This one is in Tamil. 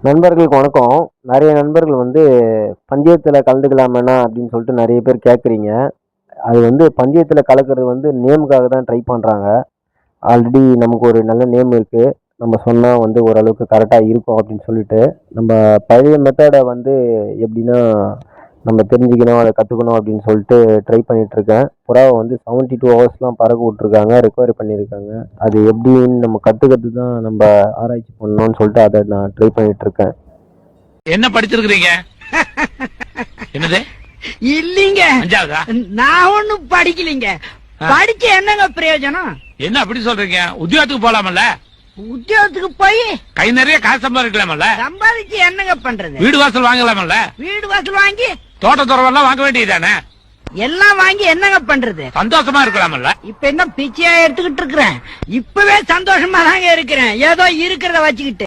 நண்பர்களுக்கு வணக்கம். நிறைய நண்பர்கள் வந்து பந்தயத்துல கலந்துக்கலாமேண்ணா அப்படின்னு சொல்லிட்டு நிறைய பேர் கேட்குறீங்க. அது வந்து பந்தயத்துல கலக்கிறது வந்து நேமுக்காக தான் ட்ரை பண்றாங்க. ஆல்ரெடி நமக்கு ஒரு நல்ல நேம் இருக்கு. நம்ம சொன்னா வந்து ஓரளவுக்கு கரெக்டா இருக்கும் அப்படின்னு சொல்லிட்டு, நம்ம பழைய மெத்தட வந்து எப்படின்னா, நம்ம தெரிஞ்சுக்கணும், அத கத்துக்கணும் அப்படின்னு சொல்லிட்டு ட்ரை பண்ணிட்டு இருக்கேன். புறாவ வந்து 72 ஹவர்ஸ்லாம் பறக்க விட்டுருக்காங்க. ரெக்கவரி பண்ணியிருக்காங்க. அது எப்படின்னு நம்ம கத்துக்கிறது தான் நம்ம ஆராய்ச்சி பண்ணணும்னு சொல்லிட்டு அத நான் ட்ரை பண்ணிட்டு இருக்கேன். என்ன படிச்சிருக்கீங்க? என்னது? இல்லீங்க, அஞ்சாவதா? நான் ஒண்ணும் படிக்கலீங்க. படிச்சு என்னங்க பிரயோஜனம்? என்ன அப்படி சொல்றீங்க? உத்தியோகத்துக்கு போலாமல்ல? உத்தியோகத்துக்கு போய் கை நிறைய காசு சம்பாதிக்கலாமல்ல? சம்பாதிச்சு என்னங்க பண்றது? வீடு வாசல் வாங்கலாமல்ல? வீடு வாசல் வாங்கி தோட்ட துறவெல்லாம் வாங்க வேண்டியதானே? எல்லாம் வாங்கி என்னங்க பண்றது? சந்தோஷமா இருக்கலாமல்ல? இப்ப என்ன பிச்சையா எடுத்துக்கிட்டு இருக்கிறேன்? இப்பவே சந்தோஷமா தாங்க இருக்கிறேன், ஏதோ இருக்கிறத வச்சுக்கிட்டு.